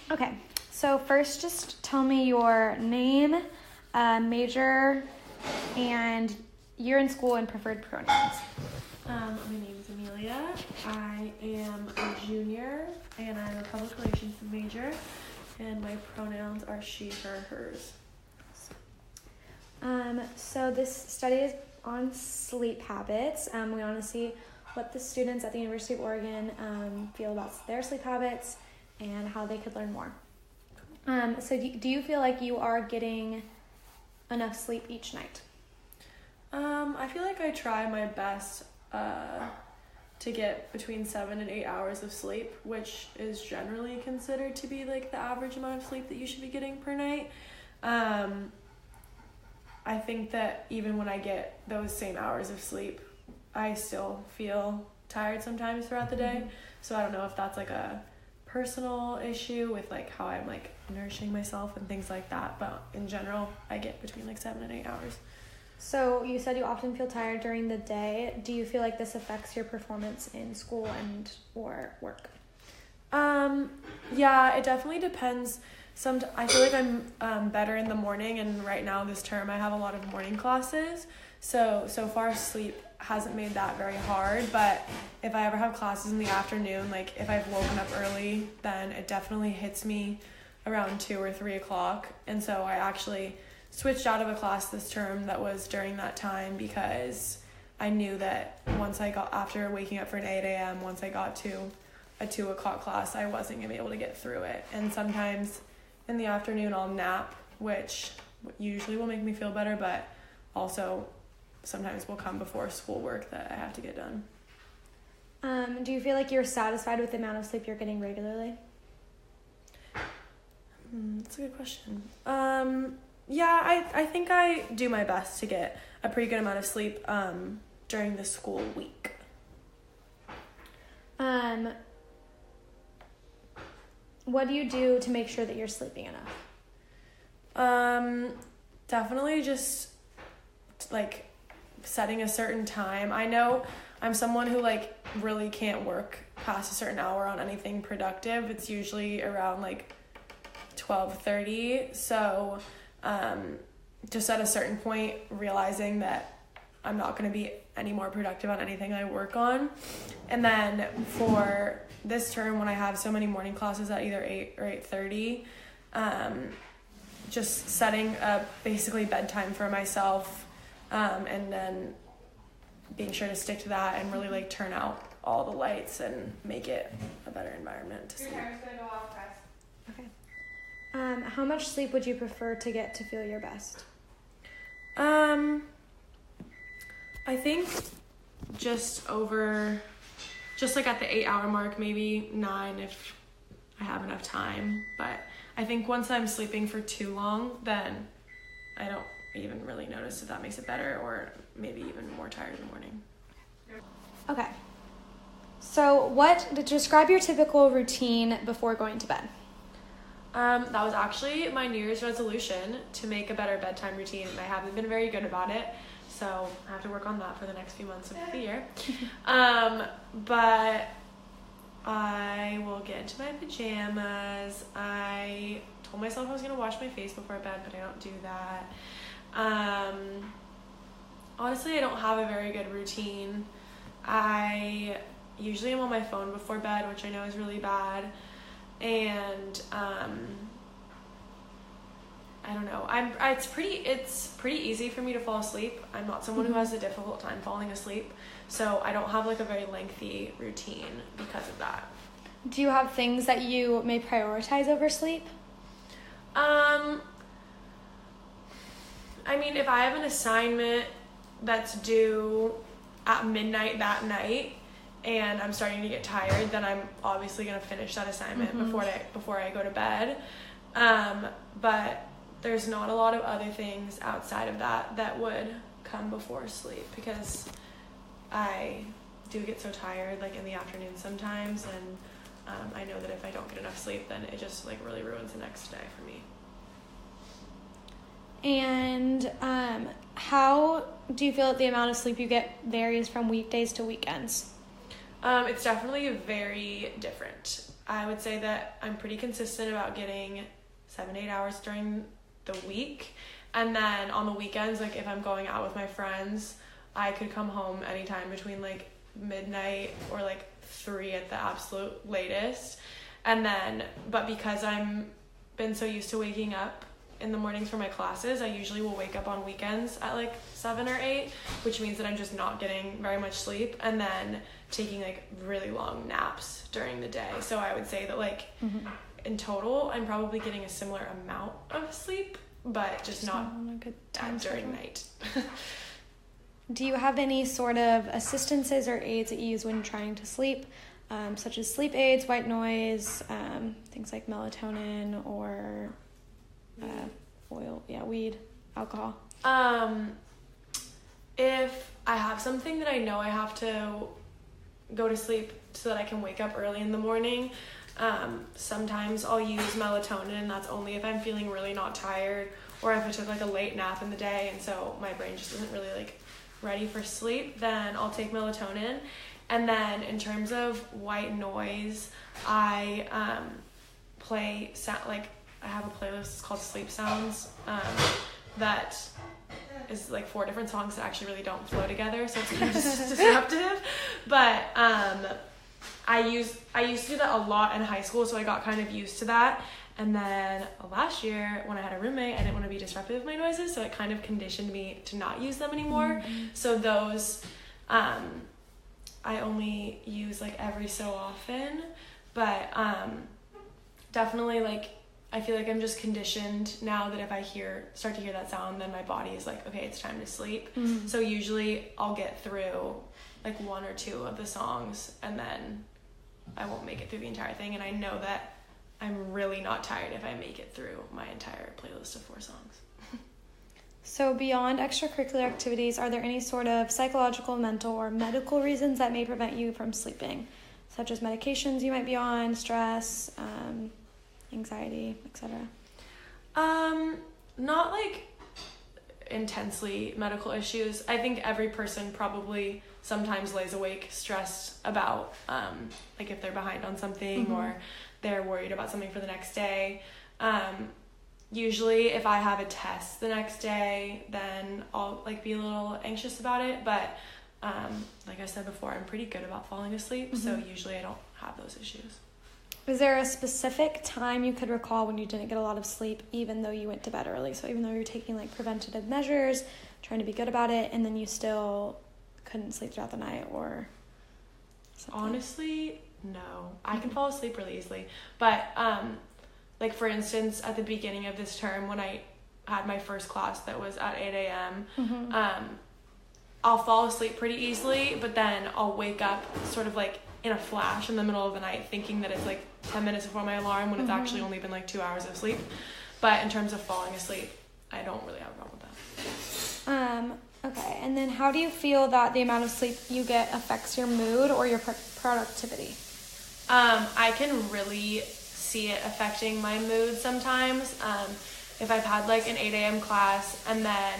Okay, so first just tell me your name, major, and year in school and preferred pronouns. My name is Amelia. I am a junior, and I'm a public relations major, and my pronouns are she, her, hers. So this study is on sleep habits. We want to see what the students at the University of Oregon feel about their sleep habits and how they could learn more. So do you feel like you are getting enough sleep each night? I feel like I try my best to get between 7 and 8 hours of sleep, which is generally considered to be like the average amount of sleep that you should be getting per night. I think that even when I get those same hours of sleep, I still feel tired sometimes throughout the day. So I don't know if that's like a personal issue with like how I'm like nourishing myself and things like that, but in general I get between like 7 and 8 hours. So you said you often feel tired during the day. Do you feel like this affects your performance in school and or work? Yeah, it definitely depends. I feel like I'm better in the morning, and right now this term I have a lot of morning classes, so far sleep hasn't made that very hard. But if I ever have classes in the afternoon, like if I've woken up early, then it definitely hits me around 2 or 3 o'clock. And so I actually switched out of a class this term that was during that time, because I knew that after waking up for an 8 a.m., once I got to a 2 o'clock class, I wasn't going to be able to get through it. And sometimes in the afternoon I'll nap, which usually will make me feel better, but also sometimes will come before schoolwork that I have to get done. Do you feel like you're satisfied with the amount of sleep you're getting regularly? That's a good question. Yeah, I think I do my best to get a pretty good amount of sleep during the school week. What do you do to make sure that you're sleeping enough? Definitely just like setting a certain time. I know I'm someone who like really can't work past a certain hour on anything productive. It's usually around like 12:30. So just at a certain point realizing that I'm not going to be any more productive on anything I work on. And then for this term, when I have so many morning classes at either 8 or 8:30, just setting a basically bedtime for myself, and then being sure to stick to that and really like turn out all the lights and make it a better environment to sleep. Your timer's gonna go off, guys. Okay. How much sleep would you prefer to get to feel your best? I think just like at the 8 hour mark, maybe 9 if I have enough time. But I think once I'm sleeping for too long, then I don't even really notice if that makes it better, or maybe even more tired in the morning. Okay. So describe your typical routine before going to bed. That was actually my New Year's resolution, to make a better bedtime routine, and I haven't been very good about it. So I have to work on that for the next few months of the year. But I will get into my pajamas. I told myself I was going to wash my face before bed, but I don't do that. Honestly, I don't have a very good routine. I usually am on my phone before bed, which I know is really bad. And I don't know. It's pretty easy for me to fall asleep. I'm not someone who has a difficult time falling asleep, so I don't have like a very lengthy routine because of that. Do you have things that you may prioritize over sleep? I mean, if I have an assignment that's due at midnight that night and I'm starting to get tired, then I'm obviously going to finish that assignment before I go to bed. But there's not a lot of other things outside of that would come before sleep, because I do get so tired like in the afternoon sometimes, and I know that if I don't get enough sleep, then it just like really ruins the next day for me. And how do you feel that the amount of sleep you get varies from weekdays to weekends? It's definitely very different. I would say that I'm pretty consistent about getting 7 to 8 hours during the week. And then on the weekends, like if I'm going out with my friends, I could come home anytime between like midnight or like 3 at the absolute latest. And then, but because I'm been so used to waking up in the mornings for my classes, I usually will wake up on weekends at like 7 or 8, which means that I'm just not getting very much sleep, and then taking like really long naps during the day. So I would say that like in total, I'm probably getting a similar amount of sleep, but just not on a good time during schedule. night. Do you have any sort of assistances or aids that you use when trying to sleep, such as sleep aids, white noise, things like melatonin or weed, alcohol? If I have something that I know I have to go to sleep so that I can wake up early in the morning, sometimes I'll use melatonin, and that's only if I'm feeling really not tired, or if I took like a late nap in the day and so my brain just isn't really like ready for sleep, then I'll take melatonin. And then in terms of white noise, I play like I have a playlist, it's called Sleep Sounds, that is like 4 different songs that actually really don't flow together, so it's kind of disruptive. But I used to do that a lot in high school, so I got kind of used to that. And then last year, when I had a roommate, I didn't want to be disruptive with my noises, so it kind of conditioned me to not use them anymore. So those I only use like every so often, but definitely like I feel like I'm just conditioned now that if I start to hear that sound, then my body is like, okay, it's time to sleep. So usually I'll get through like 1 or 2 of the songs, and then I won't make it through the entire thing. And I know that I'm really not tired if I make it through my entire playlist of 4 songs. So beyond extracurricular activities, are there any sort of psychological, mental, or medical reasons that may prevent you from sleeping, such as medications you might be on, stress, anxiety, etc.? Not like intensely medical issues. I think every person probably sometimes lays awake stressed about like if they're behind on something or they're worried about something for the next day. Usually if I have a test the next day, then I'll like be a little anxious about it, but like I said before, I'm pretty good about falling asleep, so usually I don't have those issues. Is there a specific time you could recall when you didn't get a lot of sleep, even though you went to bed early? So even though you're taking like preventative measures, trying to be good about it, and then you still couldn't sleep throughout the night or something? Honestly, no. I can fall asleep really easily, but like for instance, at the beginning of this term when I had my first class that was at 8 a.m., I'll fall asleep pretty easily, but then I'll wake up sort of like in a flash in the middle of the night thinking that it's like 10 minutes before my alarm when it's actually only been like 2 hours of sleep. But in terms of falling asleep, I don't really have a problem with that. Okay, and then how do you feel that the amount of sleep you get affects your mood or your productivity? I can really see it affecting my mood sometimes. If I've had like an 8 a.m. class, and then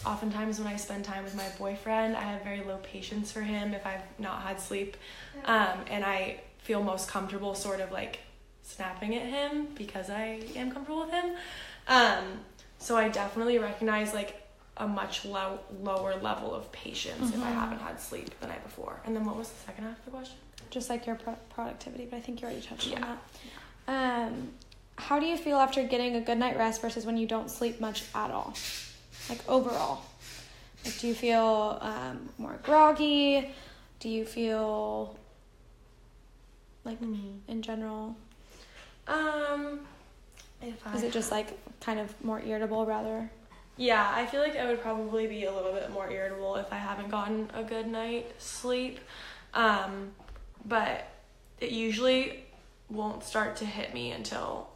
oftentimes when I spend time with my boyfriend, I have very low patience for him if I've not had sleep, and I feel most comfortable sort of like snapping at him because I am comfortable with him. So I definitely recognize like a much lower level of patience if I haven't had sleep the night before. And then what was the second half of the question? Just like your productivity, but I think you already touched on that. How do you feel after getting a good night rest versus when you don't sleep much at all? Like overall, like do you feel more groggy? Do you feel like in general? Is it just like kind of more irritable rather? Yeah, I feel like I would probably be a little bit more irritable if I haven't gotten a good night's sleep. But it usually won't start to hit me until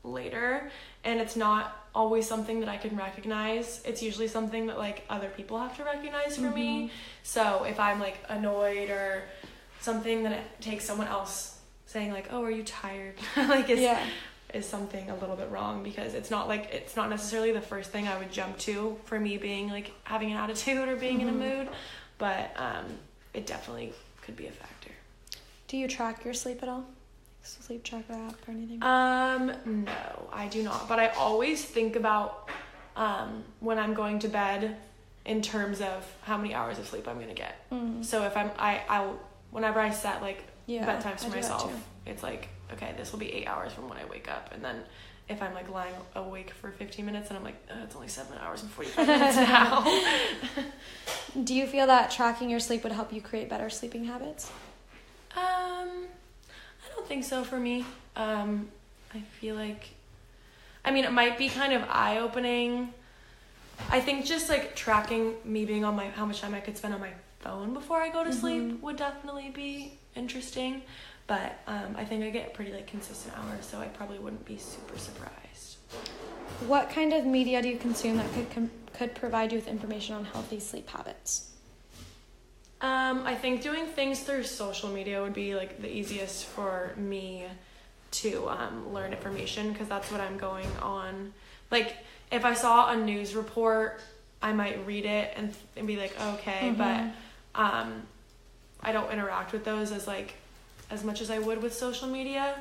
later, and it's not always something that I can recognize. It's usually something that like other people have to recognize for me. So if I'm like annoyed or something, then it takes someone else saying like, oh, are you tired? Like is something a little bit wrong, because it's not necessarily the first thing I would jump to for me being like having an attitude or being in a mood, but it definitely could be a factor. Do Do you track your sleep at all? Sleep tracker app or anything? No, I do not. But I always think about when I'm going to bed in terms of how many hours of sleep I'm gonna get. So if I'll whenever I set like bedtimes for myself, it's like, okay, this will be 8 hours from when I wake up, and then if I'm like lying awake for 15 minutes and I'm like, oh, it's only 7 hours and 45 minutes now. Do you feel that tracking your sleep would help you create better sleeping habits? I don't think so for me. I feel like, I mean, it might be kind of eye-opening. I think just like tracking me being on how much time I could spend on my phone before I go to sleep would definitely be interesting. But I think I get pretty like consistent hours, so I probably wouldn't be super surprised. What kind of media do you consume that could provide you with information on healthy sleep habits? I think doing things through social media would be like the easiest for me to learn information, because that's what I'm going on. Like if I saw a news report, I might read it and be like, okay, but I don't interact with those as much as I would with social media.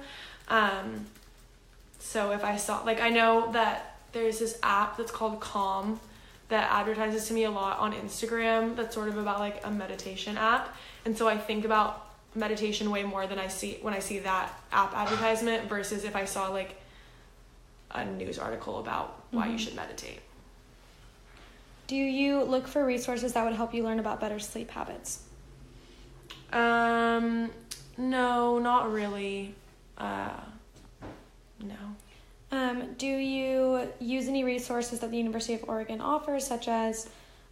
So if I saw, like, I know that there's this app that's called Calm that advertises to me a lot on Instagram that's sort of about like a meditation app. And so I think about meditation way more than I see when I see that app advertisement versus if I saw like a news article about why you should meditate. Do you look for resources that would help you learn about better sleep habits? No, not really. No. Do you use any resources that the University of Oregon offers, such as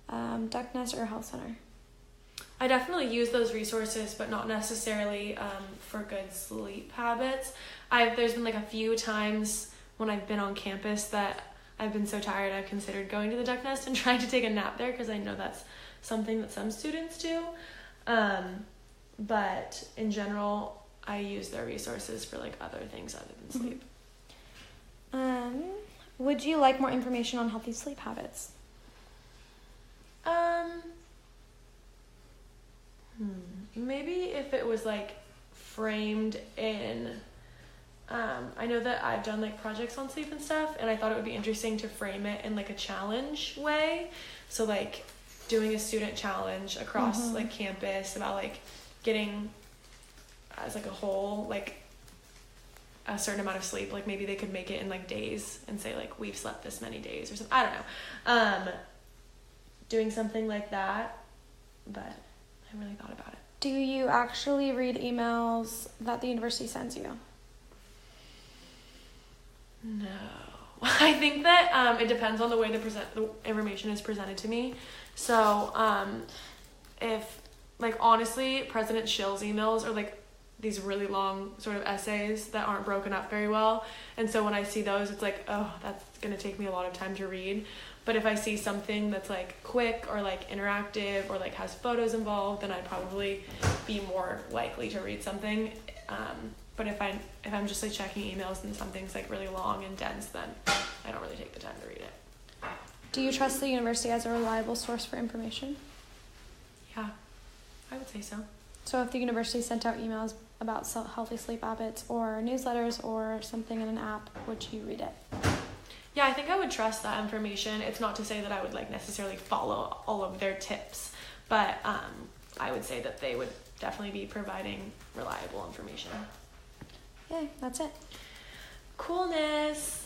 Duck Nest or Health Center? I definitely use those resources, but not necessarily for good sleep habits. There's been like a few times when I've been on campus that I've been so tired I've considered going to the Duck Nest and trying to take a nap there, because I know that's something that some students do. But in general, I use their resources for like other things other than sleep. Would you like more information on healthy sleep habits? Maybe if it was like framed in, I know that I've done like projects on sleep and stuff, and I thought it would be interesting to frame it in like a challenge way. So like doing a student challenge across like campus about like getting as like a whole like a certain amount of sleep. Like maybe they could make it in like days and say like we've slept this many days or something. I don't know. Doing something like that, but I haven't really thought about it. Do you actually read emails that the university sends you? No. I think that it depends on the way the information is presented to me. So if like honestly President Schill's emails are like these really long sort of essays that aren't broken up very well, and so when I see those it's like, oh, that's gonna take me a lot of time to read. But if I see something that's like quick or like interactive or like has photos involved, then I'd probably be more likely to read something. But if I'm just like checking emails and something's like really long and dense, then I don't really take the time to read it. Do you trust the university as a reliable source for information? Yeah, I would say so. So if the university sent out emails about healthy sleep habits or newsletters or something in an app, would you read it? Yeah, I think I would trust that information. It's not to say that I would like necessarily follow all of their tips, but I would say that they would definitely be providing reliable information. Yeah, that's it. Coolness.